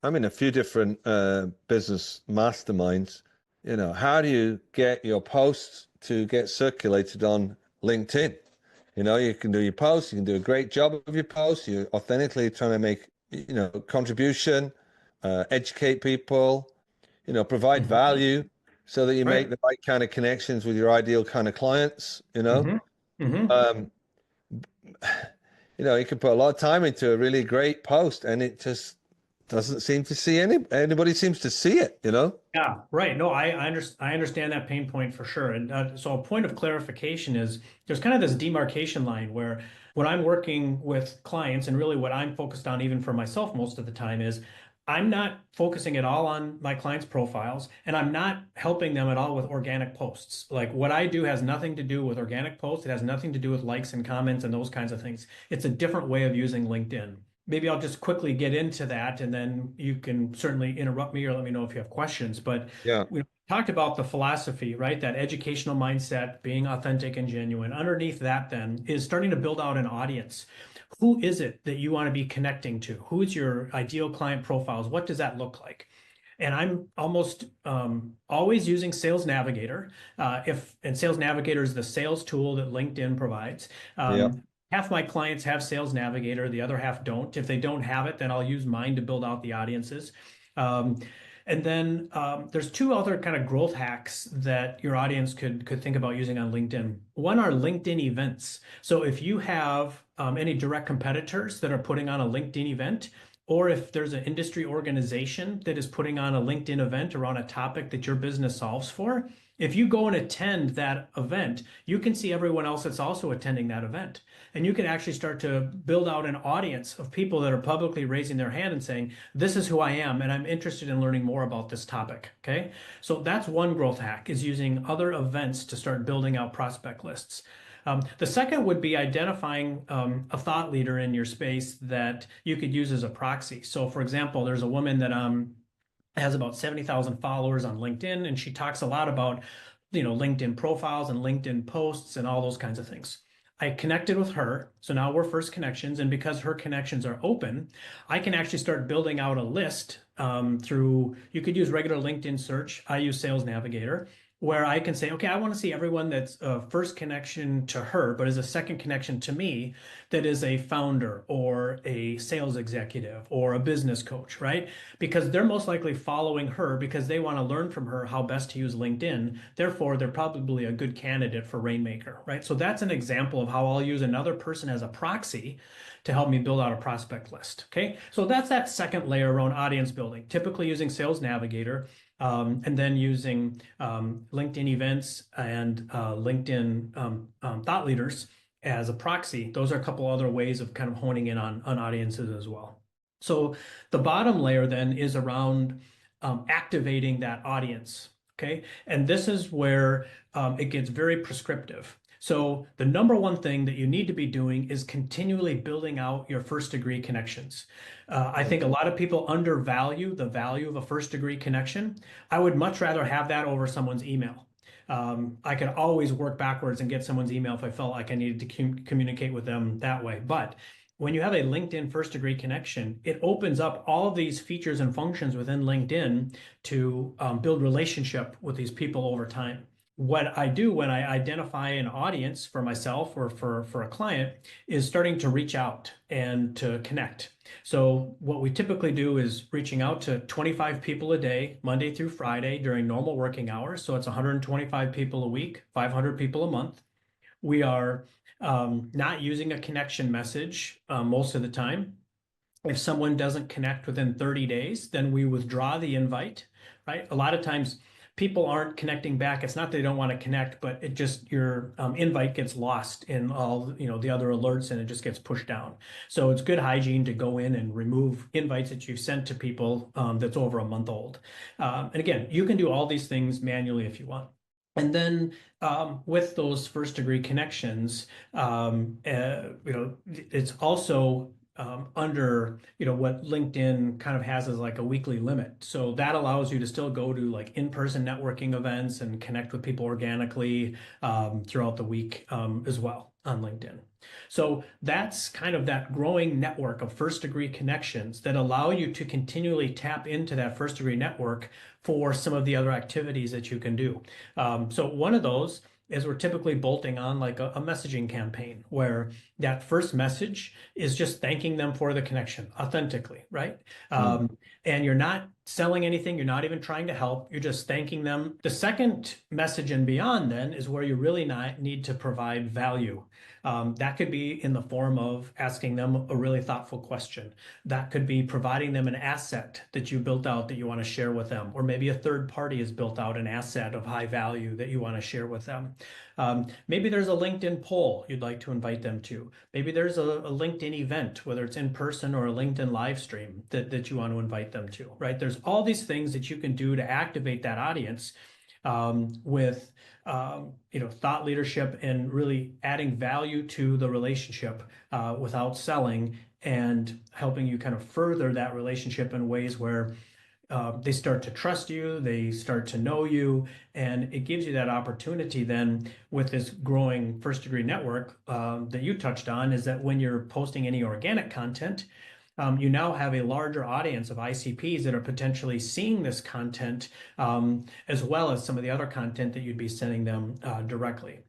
I'm in a few different business masterminds. How do you get your posts to get circulated on LinkedIn? You can do your posts, you can do a great job of your posts. You're authentically trying to make, contribution, educate people, provide Hmm. value so that you make Right. the right kind of connections with your ideal kind of clients. Hmm. Hmm. Um, you can put a lot of time into a really great post and it just doesn't seem to see anybody seems to see it. Yeah, right. No, I understand that pain point for sure. And so a point of clarification is there's kind of this demarcation line where when I'm working with clients and really what I'm focused on even for myself most of the time is I'm not focusing at all on my clients' profiles and I'm not helping them at all with organic posts. Like what I do has nothing to do with organic posts. It has nothing to do with likes and comments and those kinds of things. It's a different way of using LinkedIn. Maybe I'll just quickly get into that and then you can certainly interrupt me or let me know if you have questions. But Yeah. we talked about the philosophy, right? That educational mindset, being authentic and genuine. Underneath that, then, is starting to build out an audience. Who is it that you want to be connecting to? Who's your ideal client profiles? What does that look like? And I'm almost always using Sales Navigator. If and Sales Navigator is the sales tool that LinkedIn provides. Yeah. Half my clients have Sales Navigator, the other half don't. If they don't have it, then I'll use mine to build out the audiences. Um, and then there's two other kind of growth hacks that your audience could think about using on LinkedIn. One are LinkedIn events. So if you have any direct competitors that are putting on a LinkedIn event, or if there's an industry organization that is putting on a LinkedIn event around a topic that your business solves for, if you go and attend that event, you can see everyone else that's also attending that event. And you can actually start to build out an audience of people that are publicly raising their hand and saying, this is who I am, and I'm interested in learning more about this topic. Okay. So that's one growth hack is using other events to start building out prospect lists. The second would be identifying a thought leader in your space that you could use as a proxy. So, for example, there's a woman that has about 70,000 followers on LinkedIn, and she talks a lot about, LinkedIn profiles and LinkedIn posts and all those kinds of things. I connected with her, so now we're first connections, and because her connections are open, I can actually start building out a list through, you could use regular LinkedIn search. I use Sales Navigator, where I can say, okay, I want to see everyone that's a first connection to her, but is a second connection to me that is a founder or a sales executive or a business coach, right? Because they're most likely following her because they want to learn from her how best to use LinkedIn. Therefore, they're probably a good candidate for Rainmaker, right? So that's an example of how I'll use another person as a proxy to help me build out a prospect list. Okay. So that's that second layer around audience building, typically using Sales Navigator. And then using LinkedIn events and LinkedIn thought leaders as a proxy. Those are a couple other ways of kind of honing in on audiences as well. So the bottom layer then is around activating that audience. Okay. And this is where it gets very prescriptive. So the number one thing that you need to be doing is continually building out your first degree connections. I think a lot of people undervalue the value of a first degree connection. I would much rather have that over someone's email. I could always work backwards and get someone's email if I felt like I needed to communicate with them that way. But when you have a LinkedIn first degree connection, it opens up all of these features and functions within LinkedIn to build relationship with these people over time. What I do when I identify an audience for myself or for a client is starting to reach out and to connect. So what we typically do is reaching out to 25 people a day, Monday through Friday during normal working hours. So it's 125 people a week, 500 people a month. We are not using a connection message most of the time. If someone doesn't connect within 30 days, then we withdraw the invite, right? A lot of times people aren't connecting back. It's not they don't want to connect, but it just your invite gets lost in all, the other alerts and it just gets pushed down. So it's good hygiene to go in and remove invites that you've sent to people that's over a month old. And again, you can do all these things manually if you want. And then with those first degree connections, it's also under what LinkedIn kind of has as like a weekly limit. So that allows you to still go to like in-person networking events and connect with people organically throughout the week as well on LinkedIn. So that's kind of that growing network of first degree connections that allow you to continually tap into that first degree network for some of the other activities that you can do. So one of those is we're typically bolting on like a messaging campaign where that first message is just thanking them for the connection authentically, right? Mm. And you're not selling anything, you're not even trying to help, you're just thanking them. The second message and beyond then is where you really not need to provide value. That could be in the form of asking them a really thoughtful question. That could be providing them an asset that you built out that you want to share with them, or maybe a third party has built out an asset of high value that you want to share with them. Maybe there's a LinkedIn poll you'd like to invite them to. Maybe there's a LinkedIn event, whether it's in person or a LinkedIn live stream that you want to invite them to, right? There's all these things that you can do to activate that audience with thought leadership and really adding value to the relationship without selling and helping you kind of further that relationship in ways where they start to trust you, they start to know you, and it gives you that opportunity then with this growing first degree network that you touched on, is that when you're posting any organic content, you now have a larger audience of ICPs that are potentially seeing this content as well as some of the other content that you'd be sending them directly.